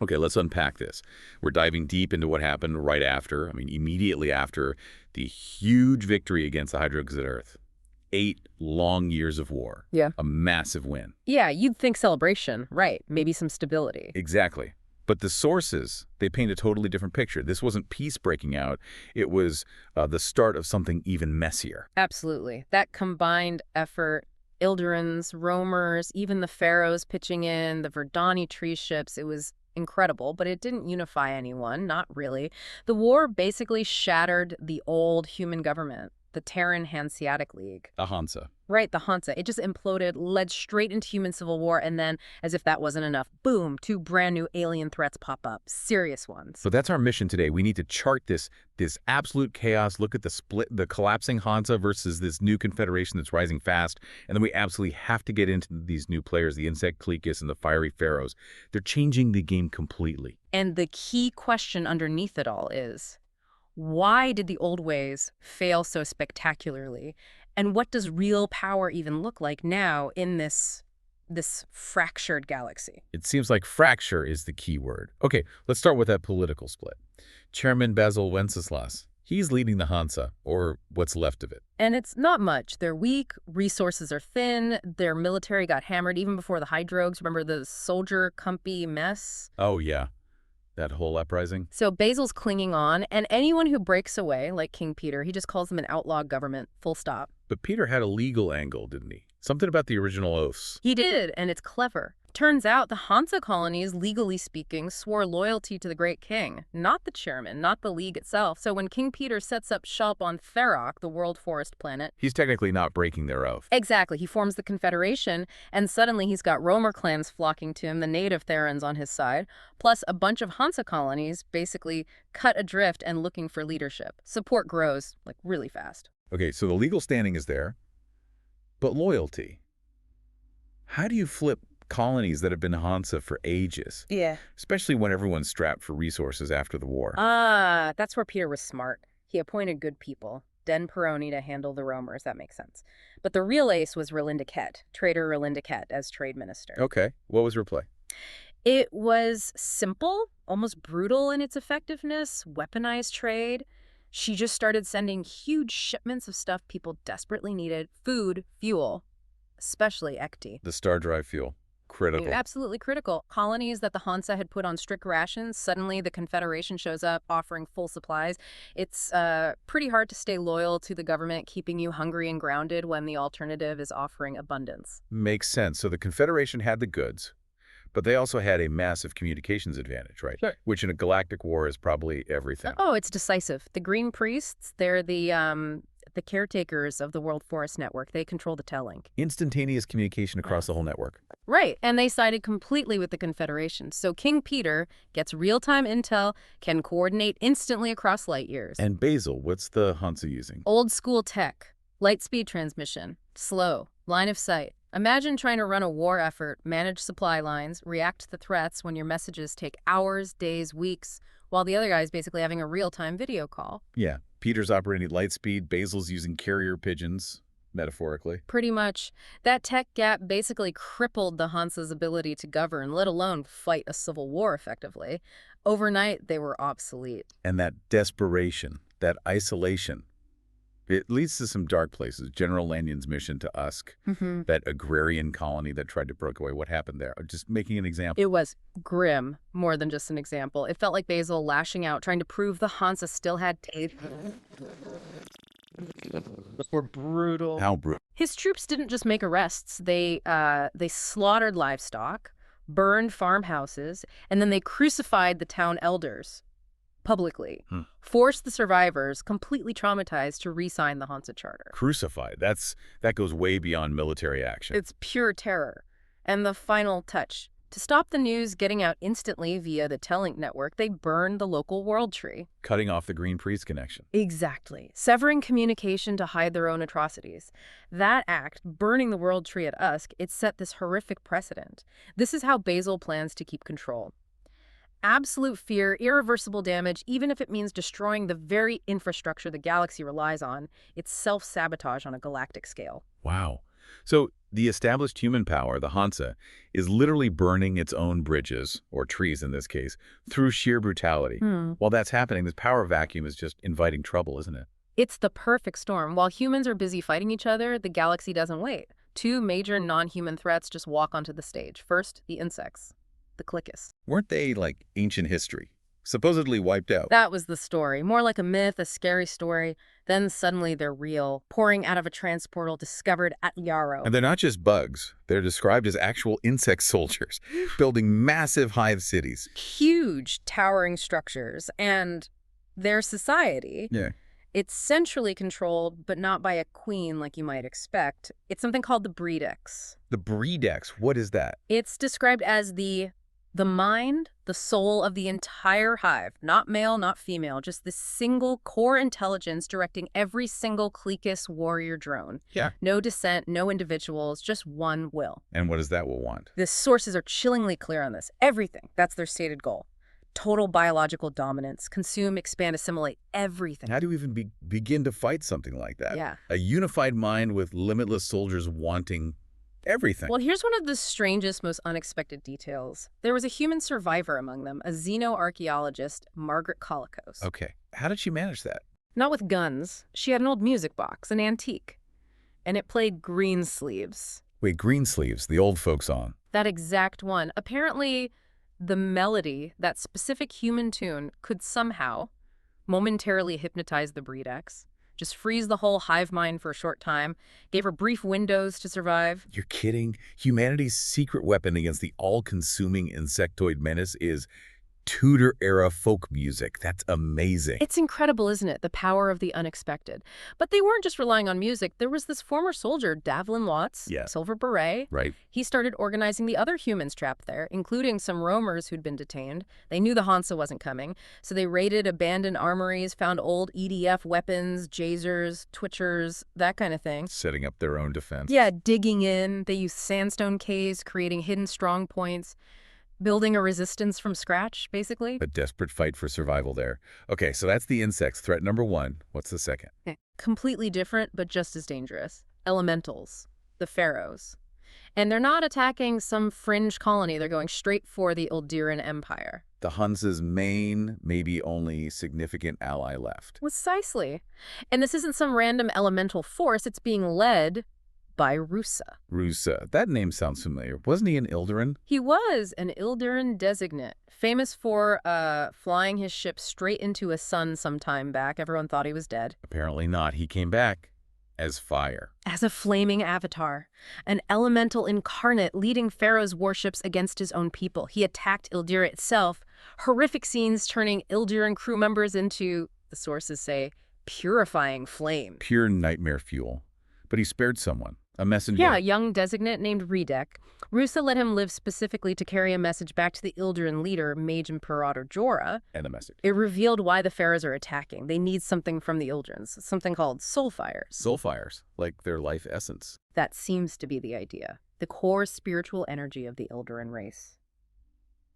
Okay, let's unpack this. We're diving deep into what happened right after, immediately after the huge victory against the Hydrox at Earth. 8 long years of war. Yeah. A massive win. Yeah, you'd think celebration, right? Maybe some stability. Exactly. But the sources, they paint a totally different picture. This wasn't peace breaking out. It was the start of something even messier. Absolutely. That combined effort, Ildirans, roamers, even the Faeros pitching in, the Verdani tree ships, it was incredible, but it didn't unify anyone, not really. The war basically shattered the old human government, the Terran Hanseatic League. The Hansa. Right, the Hansa. It just imploded, led straight into human civil war, and then, as if that wasn't enough, boom, 2 brand new alien threats pop up. Serious ones. So that's our mission today. We need to chart this absolute chaos, look at the collapsing Hansa versus this new confederation that's rising fast, and then we absolutely have to get into these new players, the insect Klikiss and the fiery Faeros. They're changing the game completely. And the key question underneath it all is, why did the old ways fail so spectacularly? And what does real power even look like now in this fractured galaxy? It seems like fracture is the key word. Okay, let's start with that political split. Chairman Basil Wenceslas, he's leading the Hansa, or what's left of it. And it's not much. They're weak, resources are thin, their military got hammered even before the Hydrogs. Remember the soldier Cumpy mess? Oh, yeah. That whole uprising? So Basil's clinging on, and anyone who breaks away, like King Peter, he just calls them an outlaw government, full stop. But Peter had a legal angle, didn't he? Something about the original oaths. He did, and it's clever. Turns out the Hansa colonies, legally speaking, swore loyalty to the Great King, not the chairman, not the League itself. So when King Peter sets up shop on Ferox, the world forest planet... He's technically not breaking their oath. Exactly. He forms the Confederation, and suddenly he's got roamer clans flocking to him, the native Therans on his side, plus a bunch of Hansa colonies basically cut adrift and looking for leadership. Support grows, like, really fast. Okay, so the legal standing is there, but loyalty. How do you flip colonies that have been Hansa for ages? Yeah. Especially when everyone's strapped for resources after the war. That's where Peter was smart. He appointed good people. Den Peroni to handle the roamers, that makes sense. But the real ace was Rolinda Kett, Trader Rolinda Kett, as trade minister. Okay, what was her play? It was simple, almost brutal in its effectiveness, weaponized trade. She just started sending huge shipments of stuff people desperately needed, food, fuel, especially ecti. The star drive fuel. Critical. Absolutely critical. Colonies that the Hansa had put on strict rations, suddenly the Confederation shows up offering full supplies. It's pretty hard to stay loyal to the government keeping you hungry and grounded when the alternative is offering abundance. Makes sense. So the Confederation had the goods, but they also had a massive communications advantage, right? Sure. Which in a galactic war is probably everything. Oh, it's decisive. The Green Priests, they're the caretakers of the World Forest Network. They control the Telink. Instantaneous communication across the whole network. Right, and they sided completely with the Confederation. So King Peter gets real-time intel, can coordinate instantly across light years. And Basil, what's the Hansa using? Old school tech, light speed transmission, slow, line of sight. Imagine trying to run a war effort, manage supply lines, react to threats when your messages take hours, days, weeks, while the other guy's basically having a real-time video call. Yeah, Peter's operating at light speed, Basil's using carrier pigeons, metaphorically. Pretty much. That tech gap basically crippled the Hansa's ability to govern, let alone fight a civil war effectively. Overnight, they were obsolete. And that desperation, that isolation, it leads to some dark places. General Lanyon's mission to Usk, that agrarian colony that tried to break away. What happened there? Just making an example. It was grim, more than just an example. It felt like Basil lashing out, trying to prove the Hansa still had tape. Were brutal. How brutal? His troops didn't just make arrests. They slaughtered livestock, burned farmhouses, and then they crucified the town elders publicly, forced the survivors, completely traumatized, to re-sign the Hansa Charter. Crucified. That goes way beyond military action. It's pure terror. And the final touch. To stop the news getting out instantly via the Telink network, they burned the local world tree. Cutting off the Green Priest connection. Exactly. Severing communication to hide their own atrocities. That act, burning the world tree at Usk, it set this horrific precedent. This is how Basil plans to keep control. Absolute fear, irreversible damage, even if it means destroying the very infrastructure the galaxy relies on. It's self-sabotage on a galactic scale. Wow. So the established human power, the Hansa, is literally burning its own bridges, or trees in this case, through sheer brutality. While that's happening, this power vacuum is just inviting trouble, isn't it? It's the perfect storm. While humans are busy fighting each other, the galaxy doesn't wait. Two major non-human threats just walk onto the stage. First, the insects, the Klikiss. Weren't they like ancient history? Supposedly wiped out. That was the story. More like a myth, a scary story. Then suddenly they're real, pouring out of a transportal discovered at Yarrow. And they're not just bugs. They're described as actual insect soldiers, building massive hive cities. Huge, towering structures. And their society, Yeah. it's centrally controlled, but not by a queen like you might expect. It's something called the Breedex. The Breedex, what is that? It's described as the mind, the soul of the entire hive, not male, not female, just this single core intelligence directing every single Klikiss warrior drone. Yeah. No dissent, no individuals, just one will. And what does that will want? The sources are chillingly clear on this. Everything. That's their stated goal. Total biological dominance. Consume, expand, assimilate everything. How do you even begin to fight something like that? Yeah. A unified mind with limitless soldiers wanting everything. Well, here's one of the strangest, most unexpected details. There was a human survivor among them, a xenoarchaeologist, Margaret Kolokos. Okay. How did she manage that? Not with guns. She had an old music box, an antique. And it played Greensleeves. Wait, Greensleeves, the old folk song. That exact one. Apparently, the melody, that specific human tune, could somehow momentarily hypnotize the Breedex. Just freeze the whole hive mind for a short time, gave her brief windows to survive. You're kidding? Humanity's secret weapon against the all-consuming insectoid menace is Tudor-era folk music. That's amazing. It's incredible, isn't it? The power of the unexpected. But they weren't just relying on music. There was this former soldier, Davlin Watts, Yeah. Silver Beret. Right. He started organizing the other humans trapped there, including some roamers who'd been detained. They knew the Hansa wasn't coming, so they raided abandoned armories, found old EDF weapons, jasers, twitchers, that kind of thing. Setting up their own defense. Yeah, digging in. They used sandstone caves, creating hidden strong points. Building a resistance from scratch, basically. A desperate fight for survival there. Okay, so that's the insects. Threat number one. What's the second? Completely different, but just as dangerous. Elementals. The Faeros. And they're not attacking some fringe colony. They're going straight for the Ildiran Empire. The Hansa's main, maybe only significant ally left. Precisely. And this isn't some random elemental force. It's being led by Rusa. Rusa. That name sounds familiar. Wasn't he an Ildiran? He was an Ildiran designate, famous for flying his ship straight into a sun some time back. Everyone thought he was dead. Apparently not. He came back as fire. As a flaming avatar, an elemental incarnate leading Faeros' warships against his own people. He attacked Ildira itself, horrific scenes turning Ildiran crew members into, the sources say, purifying flame. Pure nightmare fuel. But he spared someone. A messenger. Yeah, a young designate named Redek. Rusa let him live specifically to carry a message back to the Ildiran leader, Mage-Imperator Jora'h. And the message. It revealed why the Faeros are attacking. They need something from the Ildirans, something called soul fires. Soul fires, like their life essence. That seems to be the idea. The core spiritual energy of the Ildiran race.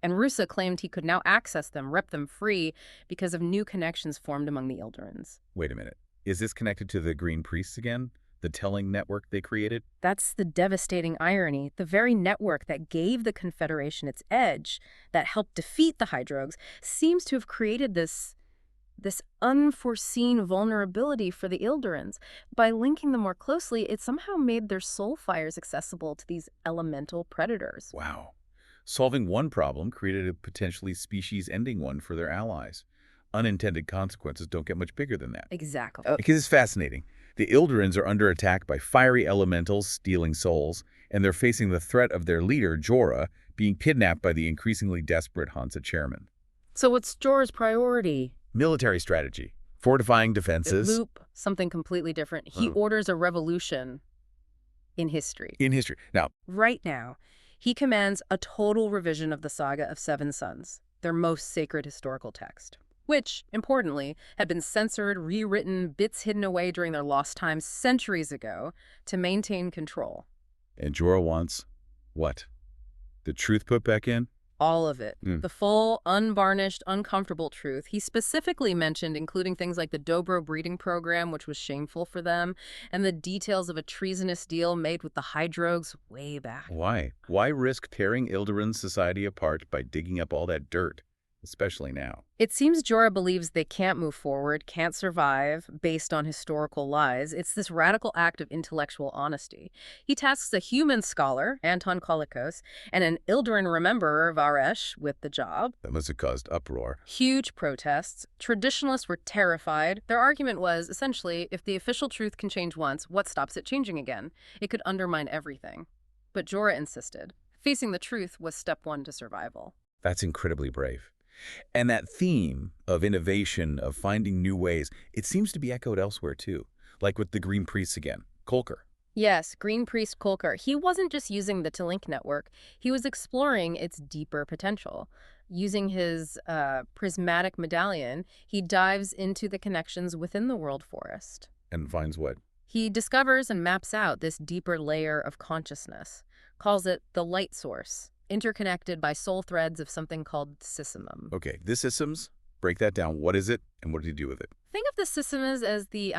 And Rusa claimed he could now access them, rep them free, because of new connections formed among the Ildirans. Wait a minute. Is this connected to the Green Priests again? The telling network they created? That's the devastating irony. The very network that gave the Confederation its edge, that helped defeat the Hydrogues, seems to have created this unforeseen vulnerability for the Ildirans. By linking them more closely, it somehow made their soul fires accessible to these elemental predators. Wow. Solving one problem created a potentially species-ending one for their allies. Unintended consequences don't get much bigger than that. Exactly. Because it's fascinating. The Ildirans are under attack by fiery elementals stealing souls, and they're facing the threat of their leader, Jora'h, being kidnapped by the increasingly desperate Hansa chairman. So what's Jorah's priority? Military strategy. Fortifying defenses. Loop, something completely different. He orders a revolution in history. In history. Now, Right now, he commands a total revision of the Saga of Seven Sons, their most sacred historical text, which, importantly, had been censored, rewritten, bits hidden away during their lost time centuries ago to maintain control. and Jora'h wants what? The truth put back in? All of it. Mm. The full, unvarnished, uncomfortable truth. He specifically mentioned including things like the Dobro breeding program, which was shameful for them, and the details of a treasonous deal made with the Hydrogues way back. Why? Why risk tearing Ildiran's society apart by digging up all that dirt, especially now? It seems Jora'h believes they can't move forward, can't survive, based on historical lies. It's this radical act of intellectual honesty. He tasks a human scholar, Anton Klikiss, and an Ildiran rememberer, Varesh, with the job. That must have caused uproar. Huge protests. Traditionalists were terrified. Their argument was, essentially, if the official truth can change once, what stops it changing again? It could undermine everything. But Jora'h insisted. Facing the truth was step one to survival. That's incredibly brave. And that theme of innovation, of finding new ways, it seems to be echoed elsewhere too, like with the Green Priests again, Kolker. Yes, Green Priest Kolker. He wasn't just using the T-Link network. He was exploring its deeper potential. Using his prismatic medallion, he dives into the connections within the world forest. And finds what? He discovers and maps out this deeper layer of consciousness, calls it the light source, interconnected by soul threads of something called sysimum. Okay, this systems, break that down. What is it, and what did he do with it? Think of the systems as the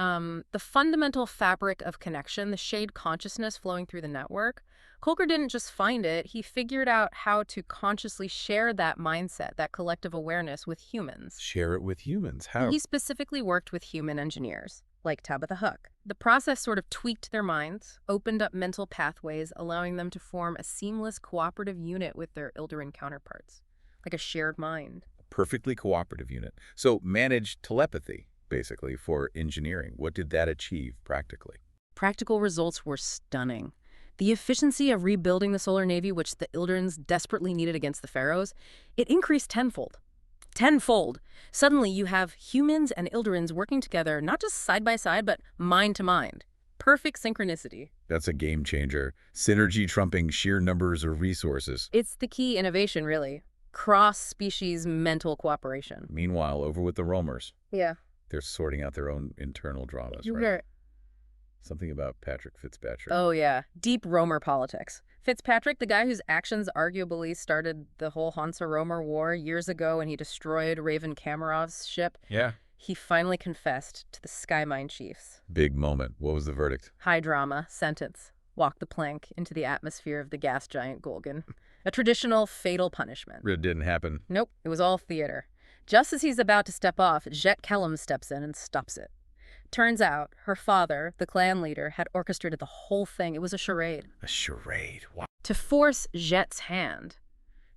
fundamental fabric of connection, the shade consciousness flowing through the network. Kolker didn't just find it, he figured out how to consciously share that mindset, that collective awareness with humans. Share it with humans. How? He specifically worked with human engineers, like Tabitha Huck. The process sort of tweaked their minds, opened up mental pathways, allowing them to form a seamless cooperative unit with their Ildiran counterparts, like a shared mind. Perfectly cooperative unit. So managed telepathy, basically, for engineering. What did that achieve practically? Practical results were stunning. The efficiency of rebuilding the Solar Navy, which the Ildirans desperately needed against the Faeros, it increased tenfold. Tenfold! Suddenly you have humans and Ildirans working together, not just side by side, but mind to mind. Perfect synchronicity. That's a game changer. Synergy trumping sheer numbers of resources. It's the key innovation, really. Cross-species mental cooperation. Meanwhile, over with the roamers. Yeah. They're sorting out their own internal dramas, You right? hear Something about Patrick Fitzpatrick. Oh, yeah. Deep roamer politics. Fitzpatrick, the guy whose actions arguably started the whole Hansa-Roamer War years ago when he destroyed Raven Kamarov's ship, Yeah. he finally confessed to the Skymine chiefs. Big moment. What was the verdict? High drama, sentence. Walk the plank into the atmosphere of the gas giant Golgan. A traditional fatal punishment. It didn't happen. Nope, it was all theater. Just as he's about to step off, Jet Kellum steps in and stops it. Turns out, her father, the clan leader, had orchestrated the whole thing. It was a charade. A charade. Wow. To force Jet's hand.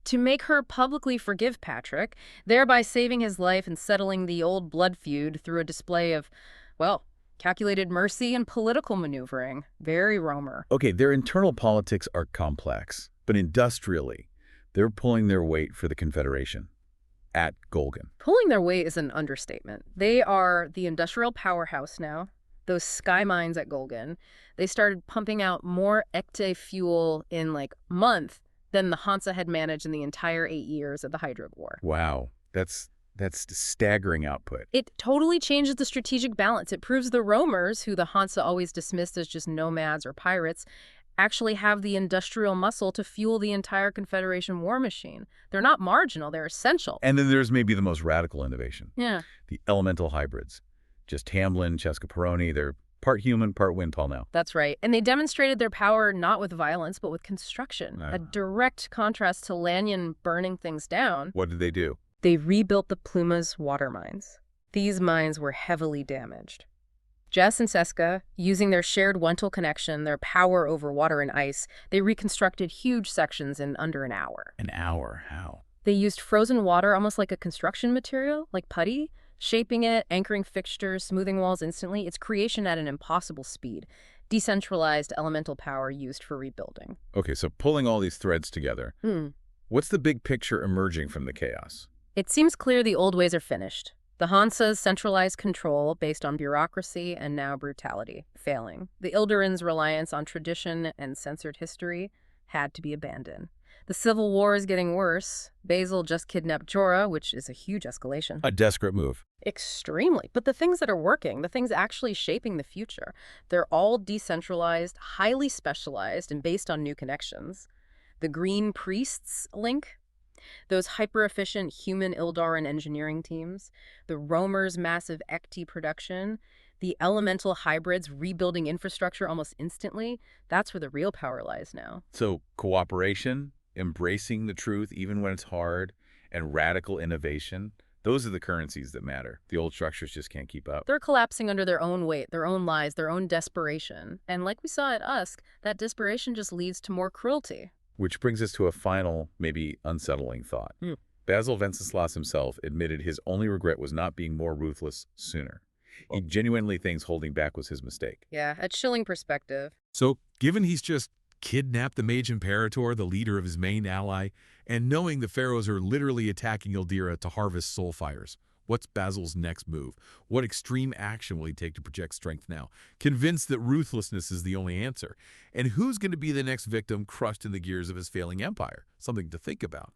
To make her publicly forgive Patrick, thereby saving his life and settling the old blood feud through a display of, well, calculated mercy and political maneuvering. Very Romer. Okay, their internal politics are complex, but industrially, they're pulling their weight for the Confederation at Golgan. Pulling their weight is an understatement. They are the industrial powerhouse now. Those sky mines at Golgan, they started pumping out more ecte fuel in like month than the Hansa had managed in the entire 8 years of the Hydrogue War. Wow, that's staggering output. It totally changes the strategic balance. It proves the roamers, who the Hansa always dismissed as just nomads or pirates, actually have the industrial muscle to fuel the entire Confederation war machine. They're not marginal, they're essential. And then there's maybe the most radical innovation. Yeah. The elemental hybrids. Just Hamlin, Cheska Peroni, they're part human, part Windtall now. That's right. And they demonstrated their power not with violence, but with construction. A direct contrast to Lanyon burning things down. What did they do? They rebuilt the Pluma's water mines. These mines were heavily damaged. Jess and Seska, using their shared Wendell connection, their power over water and ice, they reconstructed huge sections in under an hour. An hour? How? They used frozen water almost like a construction material, like putty, shaping it, anchoring fixtures, smoothing walls instantly. It's creation at an impossible speed. Decentralized elemental power used for rebuilding. Okay, so pulling all these threads together, what's the big picture emerging from the chaos? It seems clear the old ways are finished. The Hansa's centralized control based on bureaucracy and now brutality, failing. The Ildiran's reliance on tradition and censored history had to be abandoned. The civil war is getting worse. Basil just kidnapped Jora'h, which is a huge escalation. A desperate move. Extremely. But the things that are working, the things actually shaping the future, they're all decentralized, highly specialized, and based on new connections. The Green Priests link? Those hyper-efficient human Ildiran engineering teams, the roamers' massive ecti production, the elemental hybrids rebuilding infrastructure almost instantly, that's where the real power lies now. So cooperation, embracing the truth even when it's hard, and radical innovation, those are the currencies that matter. The old structures just can't keep up. They're collapsing under their own weight, their own lies, their own desperation. And like we saw at Usk, that desperation just leads to more cruelty. Which brings us to a final, maybe unsettling thought. Basil Wenceslas himself admitted his only regret was not being more ruthless sooner. He genuinely thinks holding back was his mistake. Yeah, a chilling perspective. So, given he's just kidnapped the Mage-Imperator, the leader of his main ally, and knowing the Faeros are literally attacking Ildiran to harvest soul fires, what's Basil's next move? What extreme action will he take to project strength now? Convinced that ruthlessness is the only answer. And who's going to be the next victim crushed in the gears of his failing empire? Something to think about.